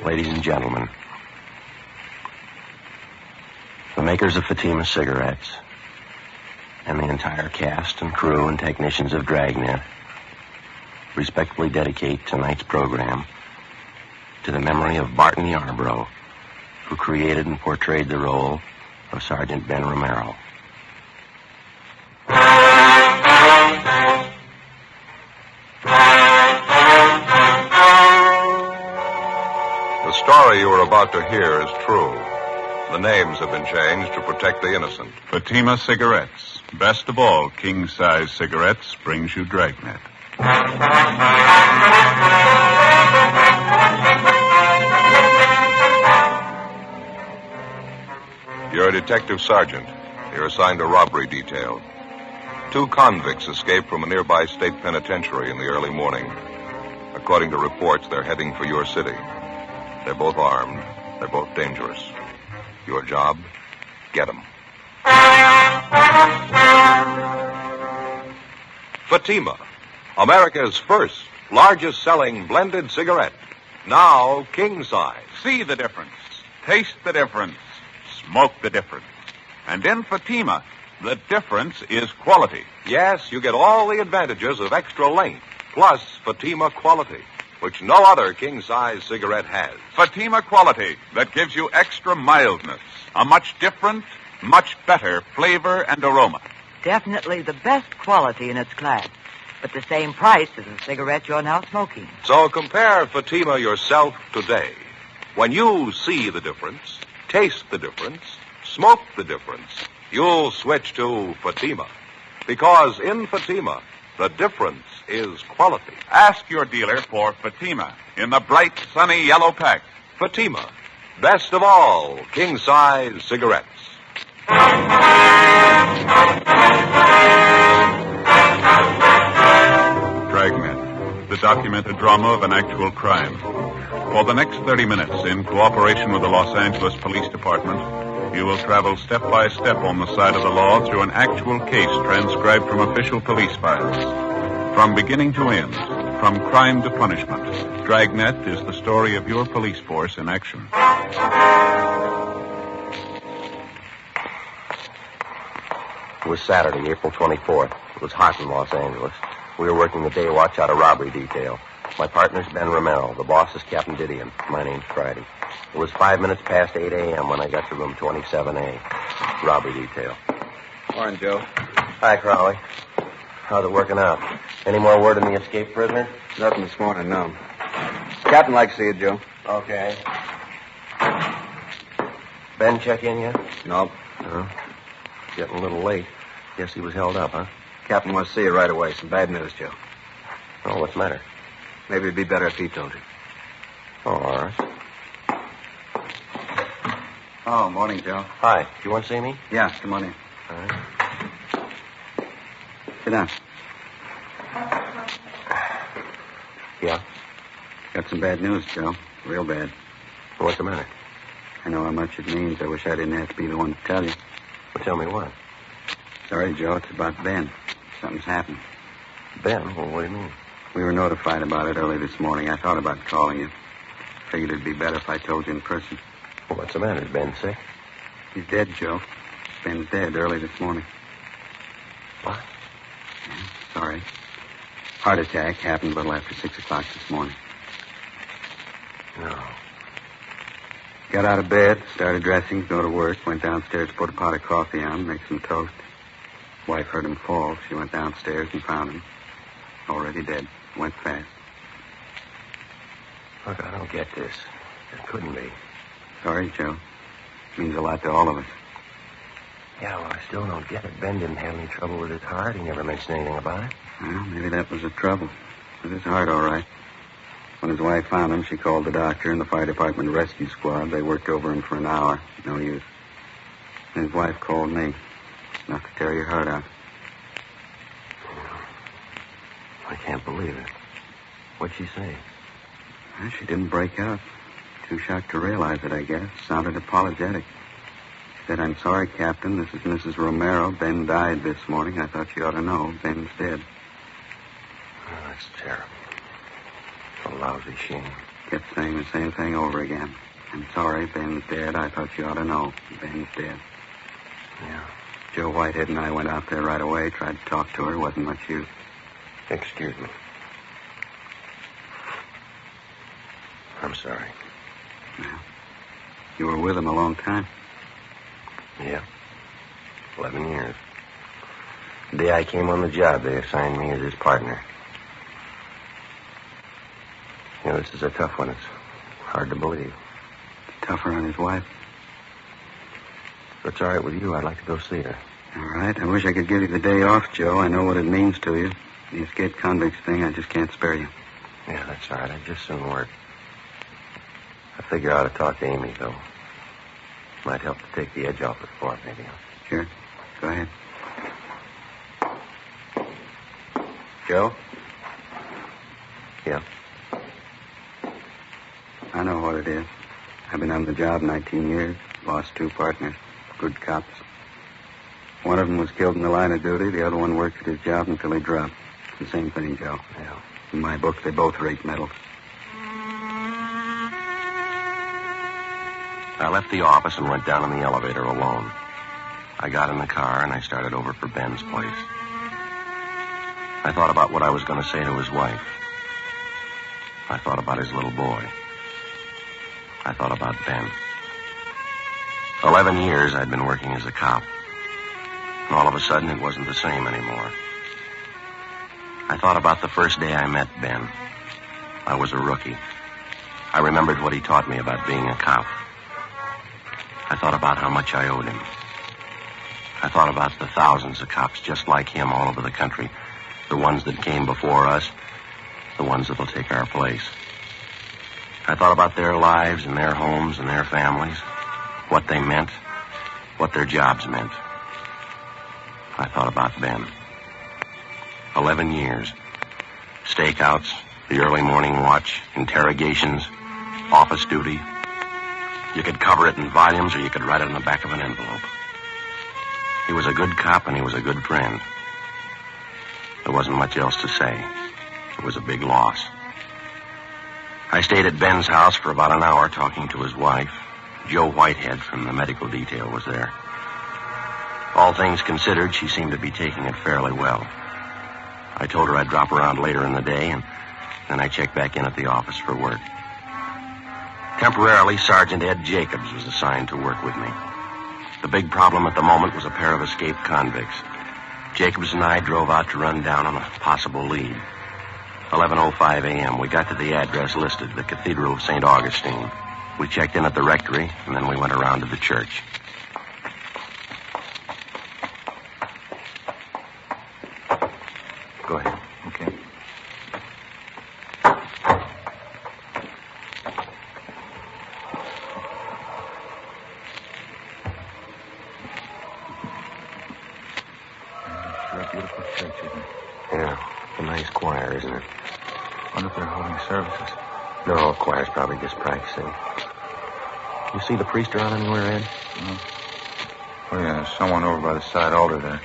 Ladies and gentlemen, the makers of Fatima cigarettes and the entire cast and crew and technicians of Dragnet respectfully dedicate tonight's program to the memory of Barton Yarbrough, who created and portrayed the role of Sergeant Ben Romero. The story you are about to hear is true. The names have been changed to protect the innocent. Fatima Cigarettes. Best of all, king-size cigarettes brings you Dragnet. You're a detective sergeant. You're assigned a robbery detail. 2 convicts escaped from a nearby state penitentiary in the early morning. According to reports, they're heading for your city. They're both armed. They're both dangerous. Your job? Get them. Fatima, America's first, largest-selling blended cigarette. Now king size. See the difference. Taste the difference. Smoke the difference. And in Fatima, the difference is quality. Yes, you get all the advantages of extra length, plus Fatima quality, which no other king-size cigarette has. Fatima quality that gives you extra mildness, a much different, much better flavor and aroma. Definitely the best quality in its class, but the same price as the cigarette you're now smoking. So compare Fatima yourself today. When you see the difference, taste the difference, smoke the difference, you'll switch to Fatima. Because in Fatima, the difference is quality. Ask your dealer for Fatima in the bright, sunny yellow pack. Fatima, best of all king-size cigarettes. Dragnet, the documented drama of an actual crime. For the next 30 minutes, in cooperation with the Los Angeles Police Department, you will travel step by step on the side of the law through an actual case transcribed from official police files. From beginning to end, from crime to punishment, Dragnet is the story of your police force in action. It was Saturday, April 24th. It was hot in Los Angeles. We were working the day watch out of robbery detail. My partner's Ben Romero. The boss is Captain Didion. My name's Friday. It was 5 minutes past 8 a.m. when I got to room 27A. Robbery detail. Morning, Joe. Hi, Crowley. How's it working out? Any more word on the escaped prisoner? Nothing this morning, no. Captain likes to see you, Joe. Okay. Ben check in yet? Nope. No. Getting a little late. Guess he was held up, huh? Captain wants to see you right away. Some bad news, Joe. Oh, what's the matter? Maybe it'd be better if he told you. Oh, all right. Oh, morning, Joe. Hi. Do you want to see me? Yeah, come on in. All right. Sit down. Yeah? Got some bad news, Joe. Real bad. What's the matter? I know how much it means. I wish I didn't have to be the one to tell you. Well, tell me what. Sorry, Joe. It's about Ben. Something's happened. Ben? Well, what do you mean? We were notified about it early this morning. I thought about calling you. Figured it'd be better if I told you in person. Well, what's the matter? Is Ben sick? He's dead, Joe. Ben's dead early this morning. What? Yeah, sorry. Heart attack happened a little after 6 o'clock this morning. No. Got out of bed, started dressing, go to work, went downstairs, put a pot of coffee on, make some toast. Wife heard him fall. She went downstairs and found him. Already dead. Went fast. Look, I don't get this. It couldn't be. Sorry, Joe. Means a lot to all of us. Yeah, well, I still don't get it. Ben didn't have any trouble with his heart. He never mentioned anything about it. Well, maybe that was the trouble. With his heart, all right. When his wife found him, she called the doctor and the fire department rescue squad. They worked over him for an hour. No use. And his wife called me. Enough to tear your heart out. I can't believe it. What'd she say? Well, she didn't break out. Too shocked to realize it, I guess. Sounded apologetic. She said, "I'm sorry, Captain. This is Mrs. Romero. Ben died this morning. I thought you ought to know. Ben's dead." Oh, that's terrible. It's a lousy shame. Kept saying the same thing over again. I'm sorry, Ben's dead. I thought you ought to know. Ben's dead. Yeah. Joe Whitehead and I went out there right away, tried to talk to her. Wasn't much use. Excuse me. I'm sorry. Yeah. You were with him a long time. Yeah. 11 years. The day I came on the job, they assigned me as his partner. You know, this is a tough one. It's hard to believe. Tougher on his wife. If it's all right with you, I'd like to go see her. All right. I wish I could give you the day off, Joe. I know what it means to you. The escaped convicts thing, I just can't spare you. Yeah, that's all right. I'd just soon work. I figure I ought to talk to Amy, though. Might help to take the edge off it for her, maybe. Sure. Go ahead. Joe? Yeah? I know what it is. I've been on the job 19 years. Lost 2 partners. Good cops. One of them was killed in the line of duty. The other one worked at his job until he dropped. It's the same thing, Joe. Yeah. In my book, they both rate medals. I left the office and went down in the elevator alone. I got in the car and I started over for Ben's place. I thought about what I was going to say to his wife. I thought about his little boy. I thought about Ben. 11 years I'd been working as a cop. And all of a sudden it wasn't the same anymore. I thought about the first day I met Ben. I was a rookie. I remembered what he taught me about being a cop. I thought about how much I owed him. I thought about the thousands of cops just like him all over the country. The ones that came before us. The ones that'll take our place. I thought about their lives and their homes and their families. What they meant. What their jobs meant. I thought about Ben. 11 years. Stakeouts, the early morning watch, interrogations, office duty. You could cover it in volumes or you could write it on the back of an envelope. He was a good cop and he was a good friend. There wasn't much else to say. It was a big loss. I stayed at Ben's house for about an hour talking to his wife. Joe Whitehead from the medical detail was there. All things considered, she seemed to be taking it fairly well. I told her I'd drop around later in the day, and then I checked back in at the office for work. Temporarily, Sergeant Ed Jacobs was assigned to work with me. The big problem at the moment was a pair of escaped convicts. Jacobs and I drove out to run down on a possible lead. 11:05 a.m. We got to the address listed, the Cathedral of St. Augustine. We checked in at the rectory, and then we went around to the church. Go ahead. Okay. Sure a beautiful church, isn't it? Yeah, a nice choir, isn't it? Wonder if they're holding services. No, choir's probably just practicing. You see the priest around anywhere, Ed? Oh, yeah, there's someone over by the side altar there.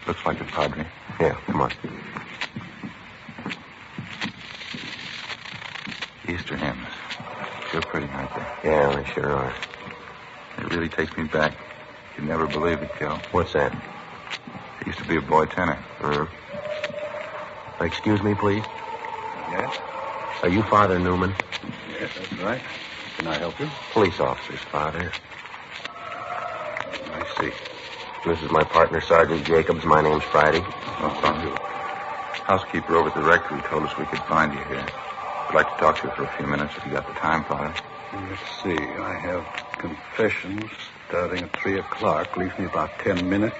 Looks like a padre. Yeah, come on. Easter hymns. Sure pretty, aren't they? Yeah, they sure are. It really takes me back. You'd never believe it, Joe. What's that? I used to be a boy tenor. Excuse me, please. Yes? Are you Father Newman? Yes, that's right. Can I help you? Police officer's father. I see. This is my partner, Sergeant Jacobs. My name's Friday. Oh, thank you. Housekeeper over at the rectory told us we could find you here. I'd like to talk to you for a few minutes if you got the time, Father. Let's see. I have confessions starting at 3 o'clock. Leaves me about 10 minutes.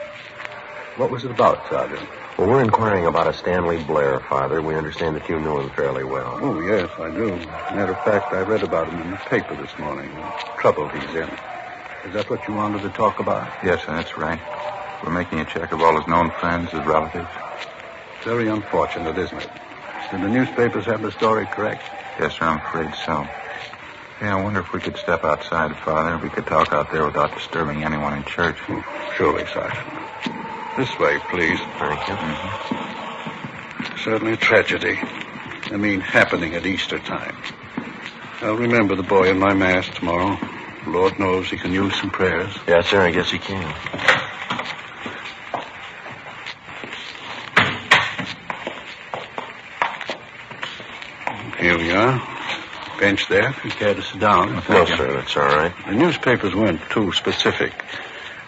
What was it about, Sergeant? Well, we're inquiring about a Stanley Blair, Father. We understand that you knew him fairly well. Oh, yes, I do. Matter of fact, I read about him in the paper this morning. The trouble he's in. Is that what you wanted to talk about? Yes, sir, that's right. We're making a check of all his known friends, his relatives. Very unfortunate, isn't it? Did the newspapers have the story correct? Yes, sir, I'm afraid so. Hey, I wonder if we could step outside, Father. We could talk out there without disturbing anyone in church. Surely, Sergeant. This way, please. Thank you. Certainly a tragedy. I mean, happening at Easter time. I'll remember the boy in my mass tomorrow. Lord knows he can use some prayers. Yes, sir, I guess he can. Here we are. Bench there, if you care to sit down. No, sir, that's all right. The newspapers weren't too specific.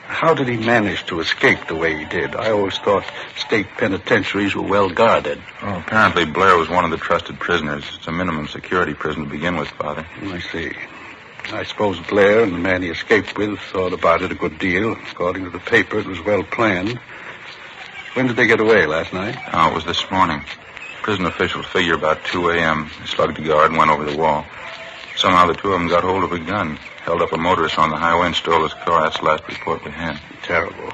How did he manage to escape the way he did? I always thought state penitentiaries were well guarded. Oh, apparently Blair was one of the trusted prisoners. It's a minimum security prison to begin with, Father. I see. I suppose Blair and the man he escaped with thought about it a good deal. According to the paper, it was well planned. When did they get away, last night? Oh, it was this morning. Prison officials figure about 2 a.m. They slugged a guard and went over the wall. Somehow the two of them got hold of a gun, held up a motorist on the highway and stole his car. That's the last report we had. Terrible.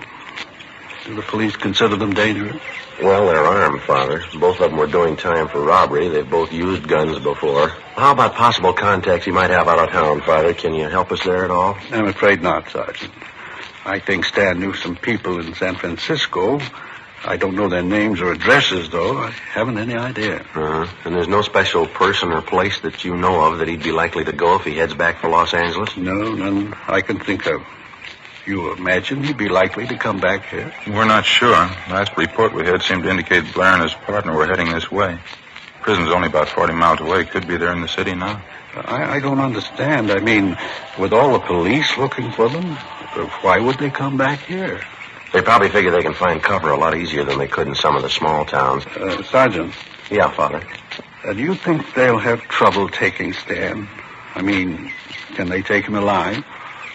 Do the police consider them dangerous? Well, they're armed, Father. Both of them were doing time for robbery. They've both used guns before. How about possible contacts he might have out of town, Father? Can you help us there at all? I'm afraid not, Sergeant. I think Stan knew some people in San Francisco. I don't know their names or addresses, though. I haven't any idea. And there's no special person or place that you know of that he'd be likely to go if he heads back for Los Angeles? No, none I can think of. You imagine he'd be likely to come back here? We're not sure. Last report we had seemed to indicate Blair and his partner were heading this way. Prison's only about 40 miles away. Could be there in the city now. I don't understand. I mean, with all the police looking for them, why would they come back here? They probably figure they can find cover a lot easier than they could in some of the small towns. Sergeant. Yeah, Father. Do you think they'll have trouble taking Stan? I mean, can they take him alive?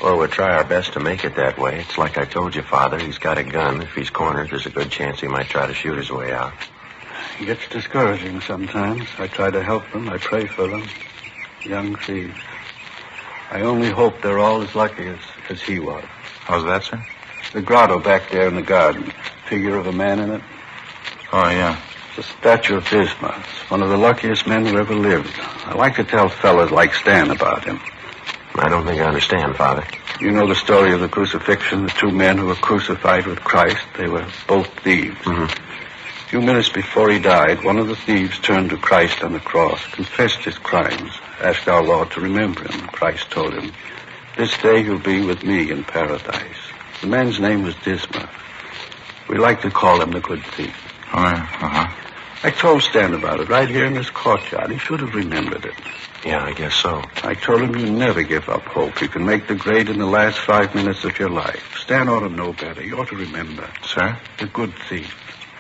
Well, we'll try our best to make it that way. It's like I told you, Father. He's got a gun. If he's cornered, there's a good chance he might try to shoot his way out. It gets discouraging sometimes. I try to help them. I pray for them. Young thieves. I only hope they're all as lucky as he was. How's that, sir? The grotto back there in the garden. Figure of a man in it. Oh, yeah. It's a statue of Bismarck. It's one of the luckiest men who ever lived. I like to tell fellas like Stan about him. I don't think I understand, Father. You know the story of the crucifixion, the two men who were crucified with Christ. They were both thieves. Mm-hmm. A few minutes before he died, one of the thieves turned to Christ on the cross, confessed his crimes, asked our Lord to remember him. Christ told him, "This day you'll be with me in paradise." The man's name was Disma. We like to call him the good thief. Oh, yeah. Uh-huh. I told Stan about it right here in this courtyard. He should have remembered it. Yeah, I guess so. I told him you never give up hope. You can make the grade in the last 5 minutes of your life. Stan ought to know better. He ought to remember. Sir? The good thief.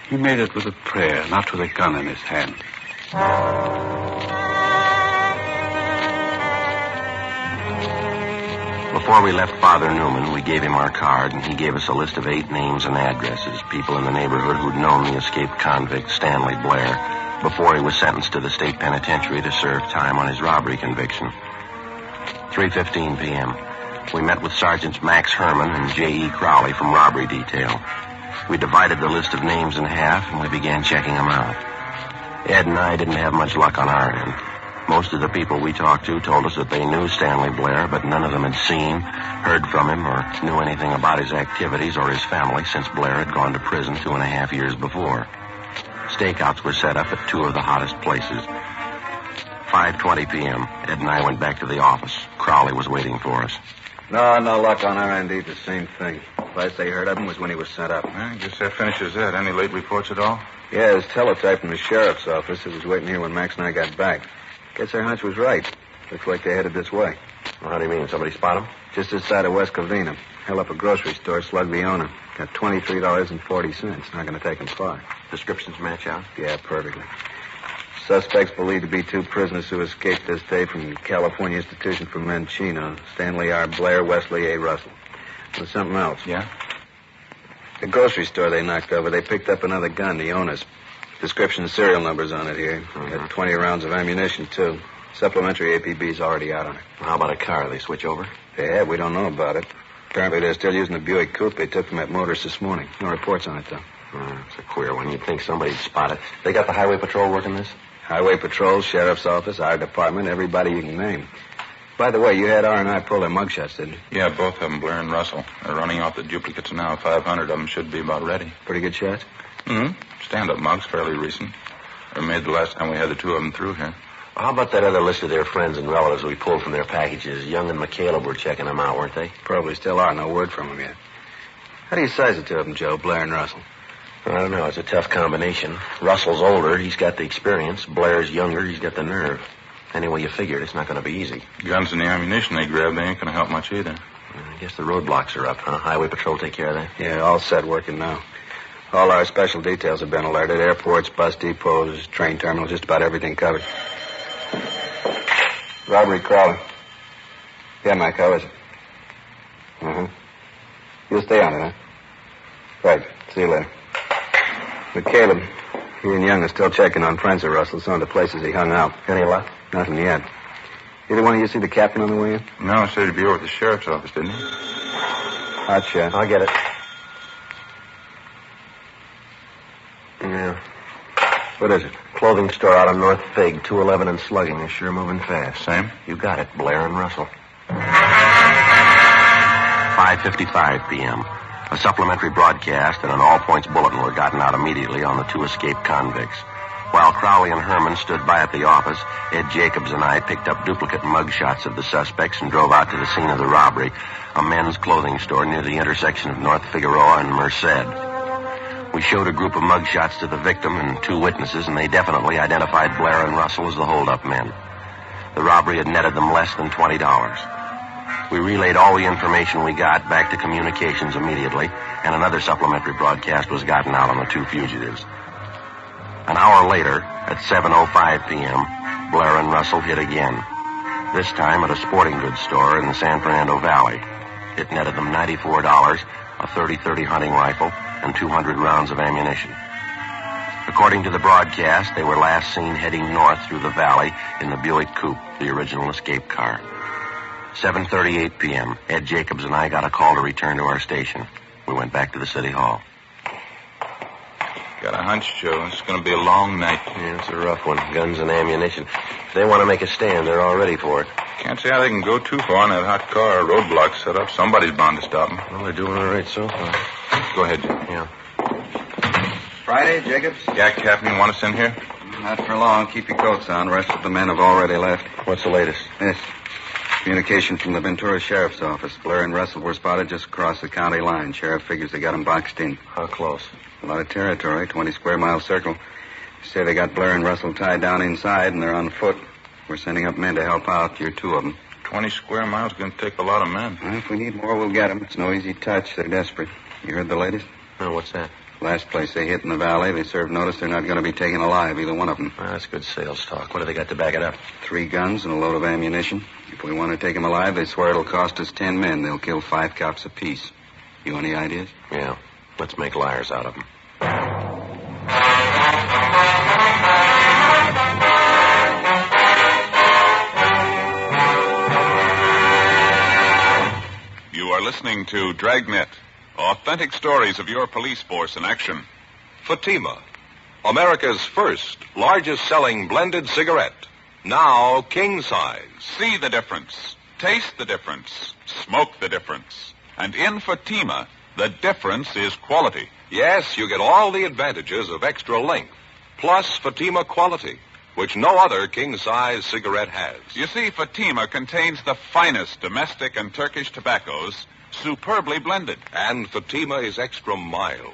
He made it with a prayer, not with a gun in his hand. Before we left Father Newman, we gave him our card, and he gave us a list of 8 names and addresses, people in the neighborhood who'd known the escaped convict, Stanley Blair, before he was sentenced to the state penitentiary to serve time on his robbery conviction. 3:15 p.m. We met with Sergeants Max Herman and J.E. Crowley from robbery detail. We divided the list of names in half, and we began checking them out. Ed and I didn't have much luck on our end. Most of the people we talked to told us that they knew Stanley Blair, but none of them had seen, heard from him, or knew anything about his activities or his family since Blair had gone to prison 2.5 years before. Stakeouts were set up at 2 of the hottest places. 5:20 p.m. Ed and I went back to the office. Crowley was waiting for us. No luck on our end either. Same thing. Last they heard of him was when he was sent up. I guess that finishes that. Any late reports at all? Yeah, his teletype from the sheriff's office. It was waiting here when Max and I got back. Guess our hunch was right. Looks like they headed this way. Well, how do you mean? Somebody spot him? Just this side of West Covina. Held up a grocery store, slugged the owner. Got $23.40. Not going to take him far. Descriptions match out? Yeah, perfectly. Suspects believed to be 2 prisoners who escaped this day from California Institution for Men Chino. Stanley R. Blair, Wesley A. Russell. There's something else. Yeah? The grocery store they knocked over, they picked up another gun, the owner's. Description and serial numbers on it here. Got 20 rounds of ammunition, too. Supplementary APB's already out on it. How about a car? They switch over? Yeah, we don't know about it. Apparently they're still using the Buick coupe they took from that motorist this morning. No reports on it, though. It's a queer one. You'd think somebody'd spot it. They got the highway patrol working this? Highway patrol, sheriff's office, our department, everybody you can name. By the way, you had R&I pull their mugshots, didn't you? Yeah, both of them, Blair and Russell. They're running off the duplicates now. 500 of them should be about ready. Pretty good shots? Mm-hmm. Stand-up mugs, fairly recent. They were made the last time we had the 2 of them through here. How about that other list of their friends and relatives we pulled from their packages? Young and McCaleb were checking them out, weren't they? Probably still are. No word from them yet. How do you size it to them, Joe, Blair and Russell? I don't know. It's a tough combination. Russell's older. He's got the experience. Blair's younger. He's got the nerve. Any way you figure it, it's not going to be easy. Guns and the ammunition they grabbed, they ain't going to help much either. I guess the roadblocks are up, huh? Highway Patrol take care of that? Yeah, all set working now. All our special details have been alerted. Airports, bus depots, train terminals, just about everything covered. Robbery crawling. Yeah, Mike, how is it? Uh-huh. You'll stay on it, huh? Right. See you later. But Caleb, he and Young are still checking on friends of Russell, some of the places he hung out. Any luck? Nothing yet. Either one of you see the captain on the way in? No, he said he'd be over at the sheriff's office, didn't he? Hot shot. I'll get it. Yeah. What is it? Clothing store out on North Fig, 211 and Slugging. They're sure moving fast. Same? You got it, Blair and Russell. 5:55 p.m. A supplementary broadcast and an all-points bulletin were gotten out immediately on the two escaped convicts. While Crowley and Herman stood by at the office, Ed Jacobs and I picked up duplicate mug shots of the suspects and drove out to the scene of the robbery, a men's clothing store near the intersection of North Figueroa and Merced. We showed a group of mug shots to the victim and two witnesses, and they definitely identified Blair and Russell as the hold-up men. The robbery had netted them less than $20. We relayed all the information we got back to communications immediately, and another supplementary broadcast was gotten out on the two fugitives. An hour later, at 7:05 p.m., Blair and Russell hit again, this time at a sporting goods store in the San Fernando Valley. It netted them $94, a .30-30 hunting rifle, and 200 rounds of ammunition. According to the broadcast, they were last seen heading north through the valley in the Buick Coupe, the original escape car. 7:38 p.m., Ed Jacobs and I got a call to return to our station. We went back to the city hall. Got a hunch, Joe. It's going to be a long night. Yeah, it's a rough one. Guns and ammunition. If they want to make a stand, they're all ready for it. Can't see how they can go too far in that hot car. Roadblock set up. Somebody's bound to stop them. Well, they're doing all right so far. Go ahead, Joe. Yeah. Friday, Jacobs? Yeah, Captain, you want us in here? Not for long. Keep your coats on. The rest of the men have already left. What's the latest? This. Communication from the Ventura Sheriff's Office. Blair and Russell were spotted just across the county line. Sheriff figures they got them boxed in. How close? A lot of territory, 20-square-mile circle. They say they got Blair and Russell tied down inside, and they're on foot. We're sending up men to help out. You're two of them. 20 square miles is going to take a lot of men. Well, if we need more, we'll get them. It's no easy touch. They're desperate. You heard the latest? No, what's that? Last place they hit in the valley, they served notice they're not going to be taken alive, either one of them. Well, that's good sales talk. What do they got to back it up? 3 guns and a load of ammunition. If we want to take them alive, they swear it'll cost us 10 men. They'll kill 5 cops apiece. You any ideas? Yeah. Let's make liars out of them. You are listening to Dragnet, authentic stories of your police force in action. Fatima, America's first, largest-selling blended cigarette. Now king size. See the difference. Taste the difference. Smoke the difference. And in Fatima, the difference is quality. Yes, you get all the advantages of extra length, plus Fatima quality, which no other king-size cigarette has. You see, Fatima contains the finest domestic and Turkish tobaccos, superbly blended. And Fatima is extra mild,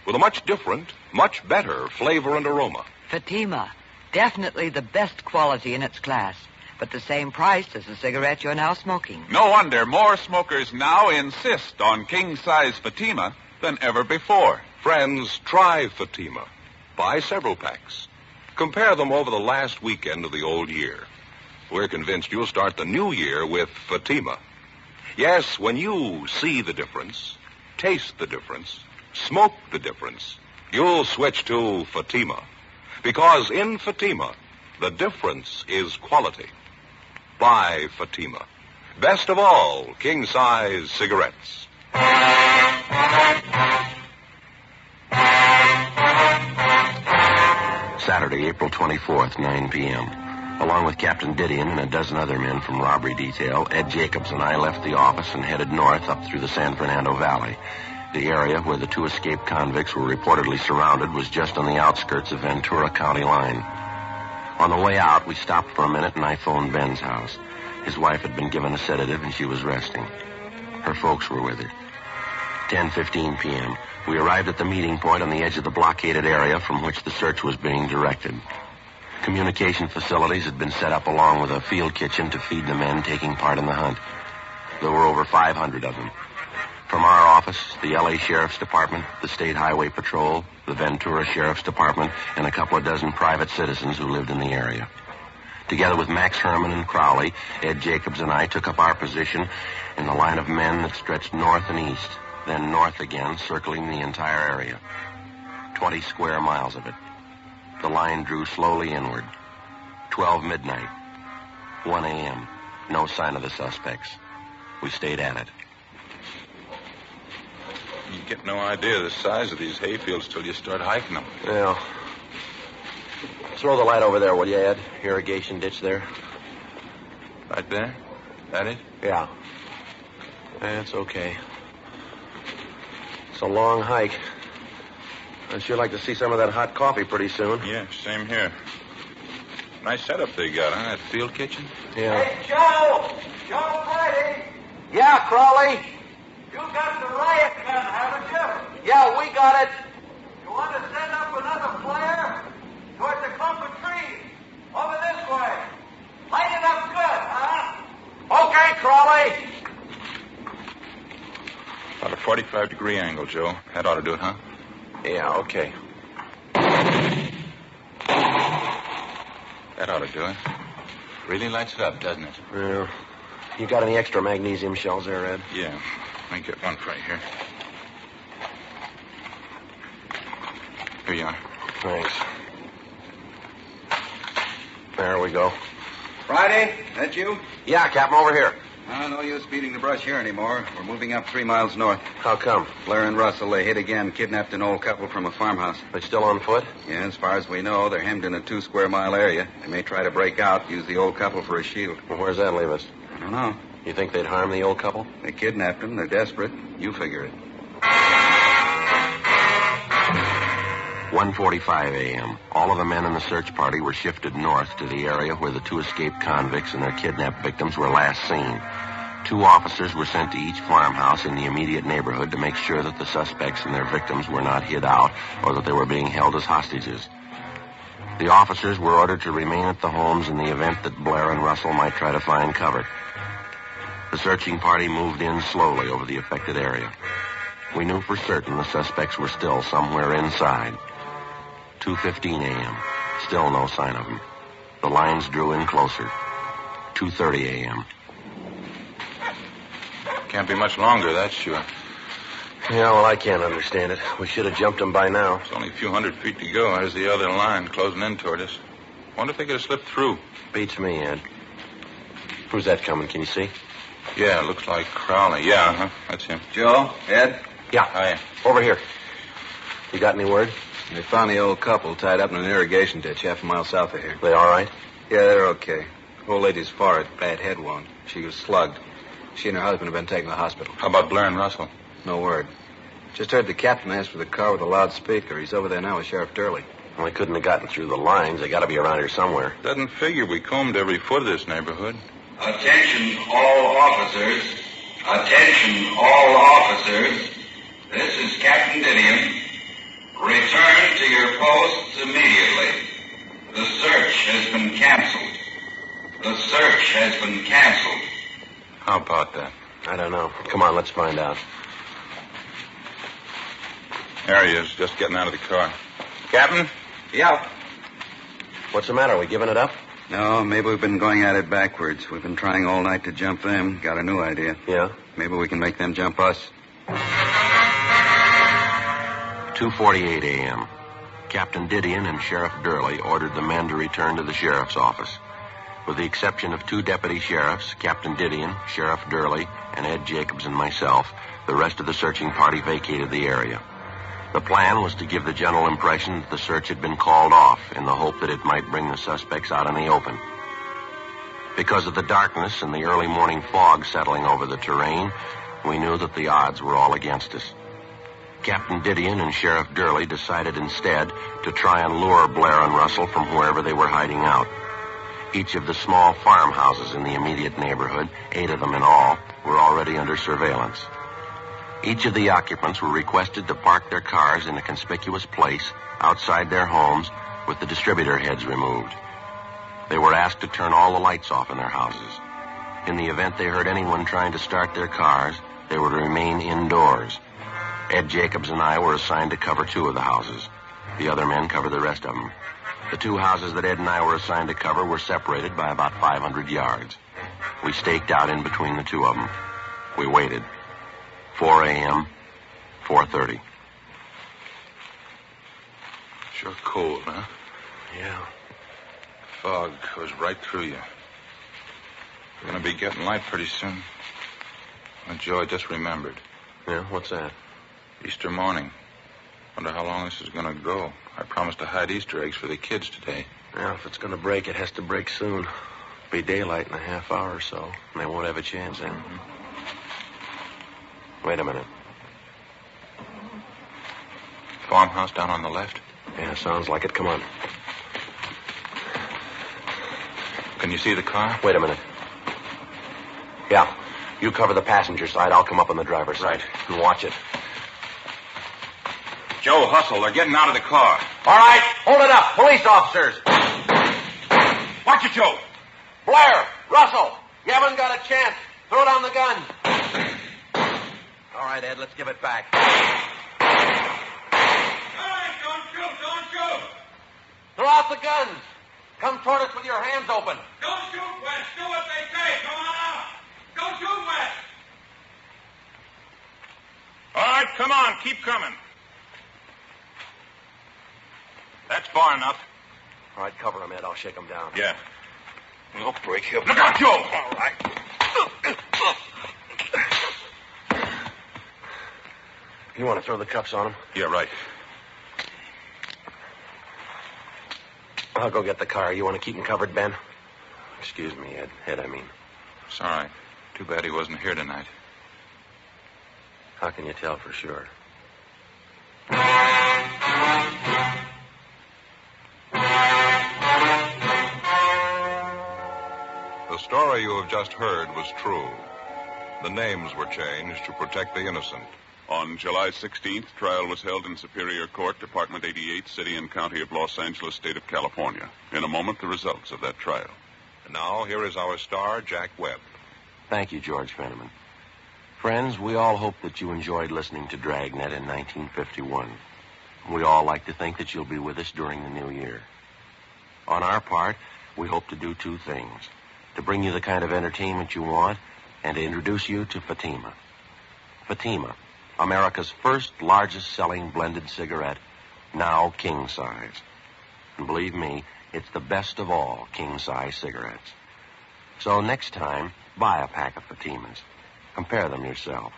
with a much different, much better flavor and aroma. Fatima, definitely the best quality in its class, but the same price as the cigarette you're now smoking. No wonder more smokers now insist on king-size Fatima than ever before. Friends, try Fatima. Buy several packs. Compare them over the last weekend of the old year. We're convinced you'll start the new year with Fatima. Yes, when you see the difference, taste the difference, smoke the difference, you'll switch to Fatima. Because in Fatima, the difference is quality. Buy Fatima. Best of all, king-size cigarettes. Saturday, April 24th, 9 p.m. Along with Captain Didion and a dozen other men from robbery detail, Ed Jacobs and I left the office and headed north up through the San Fernando Valley. The area where the 2 escaped convicts were reportedly surrounded was just on the outskirts of Ventura County line. On the way out, we stopped for a minute and I phoned Ben's house. His wife had been given a sedative and she was resting. Her folks were with her. 10:15 p.m. We arrived at the meeting point on the edge of the blockaded area from which the search was being directed. Communication facilities had been set up along with a field kitchen to feed the men taking part in the hunt. There were over 500 of them. From our office, the L.A. Sheriff's Department, the State Highway Patrol, the Ventura Sheriff's Department, and a couple of dozen private citizens who lived in the area. Together with Max Herman and Crowley, Ed Jacobs and I took up our position in the line of men that stretched north and east, then north again, circling the entire area. 20 square miles of it. The line drew slowly inward. 12 midnight. 1 a.m. No sign of the suspects. We stayed at it. You get no idea of the size of these hayfields till you start hiking them. Well, throw the light over there, will you, Ed? Irrigation ditch there. Right there? That it? Yeah. That's okay. It's a long hike. I'd sure like to see some of that hot coffee pretty soon. Yeah, same here. Nice setup they got, huh? That field kitchen? Yeah. Hey, Joe! Joe Friday! Yeah, Crowley. You got the riot gun, haven't you? Yeah, we got it. You want to send up another flare? Towards the clump of trees. Over this way. Light it up good, huh? Okay, Crowley. About a 45-degree angle, Joe. That ought to do it, huh? Yeah, okay. That ought to do it. Really lights it up, doesn't it? Yeah. You got any extra magnesium shells there, Ed? Yeah. Let me get one right here. Here you are. Thanks. There we go. Friday, that you? Yeah, Captain, over here. No use beating the brush here anymore. We're moving up 3 miles north. How come? Blair and Russell, they hit again, kidnapped an old couple from a farmhouse. They still on foot? Yeah, as far as we know, they're hemmed in a 2-square-mile area. They may try to break out, use the old couple for a shield. Well, where's that leave us? I don't know. You think they'd harm the old couple? They kidnapped them. They're desperate. You figure it. 1:45 a.m. All of the men in the search party were shifted north to the area where the 2 escaped convicts and their kidnapped victims were last seen. 2 officers were sent to each farmhouse in the immediate neighborhood to make sure that the suspects and their victims were not hid out or that they were being held as hostages. The officers were ordered to remain at the homes in the event that Blair and Russell might try to find cover. The searching party moved in slowly over the affected area. We knew for certain the suspects were still somewhere inside. 2:15 a.m. Still no sign of them. The lines drew in closer. 2:30 a.m. Can't be much longer, that's sure. Yeah, well, I can't understand it. We should have jumped them by now. It's only a few hundred feet to go. There's the other line closing in toward us. Wonder if they could have slipped through. Beats me, Ed. Who's that coming? Can you see? Yeah, looks like Crowley. Yeah, that's him. Joe? Ed? Yeah. Hiya. Over here. You got any word? They found the old couple tied up in an irrigation ditch half a mile south of here. They all right? Yeah, they're okay. Old lady's forehead, bad head wound. She was slugged. She and her husband have been taken to the hospital. How about Blair and Russell? No word. Just heard the captain ask for the car with a loudspeaker. He's over there now with Sheriff Durley. Well, they couldn't have gotten through the lines. They got to be around here somewhere. Doesn't figure we combed every foot of this neighborhood. Attention all officers. Attention all officers. This is Captain Didion. Return to your posts immediately. The search has been canceled. The search has been canceled. How about that? I don't know. Come on, let's find out. There he is, just getting out of the car. Captain? Yeah. What's the matter? Are we giving it up? No, maybe we've been going at it backwards. We've been trying all night to jump them. Got a new idea. Yeah? Maybe we can make them jump us. 2:48 a.m. Captain Didion and Sheriff Durley ordered the men to return to the sheriff's office. With the exception of 2 deputy sheriffs, Captain Didion, Sheriff Durley, and Ed Jacobs and myself, the rest of the searching party vacated the area. The plan was to give the general impression that the search had been called off in the hope that it might bring the suspects out in the open. Because of the darkness and the early morning fog settling over the terrain, we knew that the odds were all against us. Captain Didion and Sheriff Durley decided instead to try and lure Blair and Russell from wherever they were hiding out. Each of the small farmhouses in the immediate neighborhood, 8 of them in all, were already under surveillance. Each of the occupants were requested to park their cars in a conspicuous place outside their homes with the distributor heads removed. They were asked to turn all the lights off in their houses. In the event they heard anyone trying to start their cars, they were to remain indoors. Ed Jacobs and I were assigned to cover 2 of the houses. The other men covered the rest of them. The 2 houses that Ed and I were assigned to cover were separated by about 500 yards. We staked out in between the 2 of them. We waited. 4 a.m., 4:30. Sure cold, huh? Yeah. Fog goes right through you. We're going to be getting light pretty soon. Oh, Joe, I just remembered. Yeah, what's that? Easter morning. Wonder how long this is going to go. I promised to hide Easter eggs for the kids today. Well, if it's going to break, it has to break soon. It'll be daylight in a half hour or so, and they won't have a chance then. Wait a minute. Farmhouse down on the left? Yeah, sounds like it. Come on. Can you see the car? Wait a minute. Yeah. You cover the passenger side. I'll come up on the driver's side. And watch it. Joe, hustle. They're getting out of the car. All right. Hold it up. Police officers. Watch it, Joe. Blair. Russell. You haven't got a chance. Throw down the gun. All right, Ed. Let's give it back. Hey, don't shoot, don't shoot. Throw out the guns. Come toward us with your hands open. Don't shoot, West. Do what they say. Come on out. Don't shoot, West. All right, come on. Keep coming. That's far enough. All right, cover him, Ed. I'll shake him down. Yeah. We'll break him. Look out, Joe! All right. You want to throw the cuffs on him? Yeah, right. I'll go get the car. You want to keep him covered, Ben? Excuse me, Ed. Ed, I mean. It's all right. Too bad he wasn't here tonight. How can you tell for sure? The story you have just heard was true. The names were changed to protect the innocent. On July 16th, trial was held in Superior Court, Department 88, City and County of Los Angeles, State of California. In a moment, the results of that trial. And now, here is our star, Jack Webb. Thank you, George Fenneman. Friends, we all hope that you enjoyed listening to Dragnet in 1951. We all like to think that you'll be with us during the new year. On our part, we hope to do 2 things. To bring you the kind of entertainment you want, and to introduce you to Fatima. Fatima, America's first largest-selling blended cigarette, now king-size. And believe me, it's the best of all king-size cigarettes. So next time, buy a pack of Fatimas. Compare them yourself.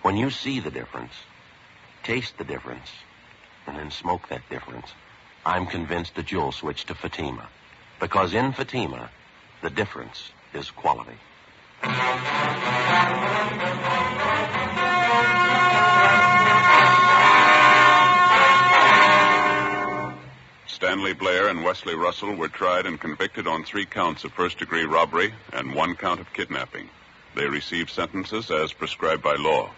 When you see the difference, taste the difference, and then smoke that difference, I'm convinced that you'll switch to Fatima. Because in Fatima, the difference is quality. Stanley Blair and Wesley Russell were tried and convicted on 3 counts of first-degree robbery and 1 count of kidnapping. They received sentences as prescribed by law.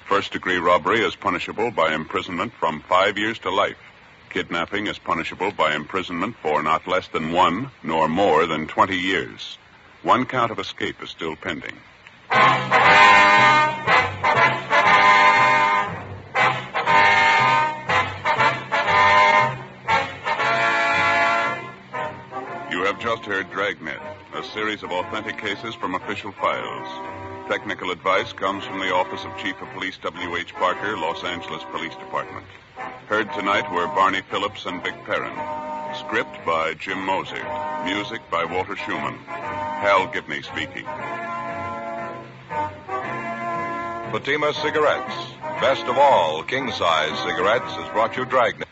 First-degree robbery is punishable by imprisonment from 5 years to life. Kidnapping is punishable by imprisonment for not less than 1 nor more than 20 years. 1 count of escape is still pending. You have just heard Dragnet, a series of authentic cases from official files. Technical advice comes from the Office of Chief of Police W.H. Parker, Los Angeles Police Department. Heard tonight were Barney Phillips and Vic Perrin. Script by Jim Moser. Music by Walter Schumann. Hal Gibney speaking. Fatima Cigarettes. Best of all, king-size cigarettes has brought you Dragnet.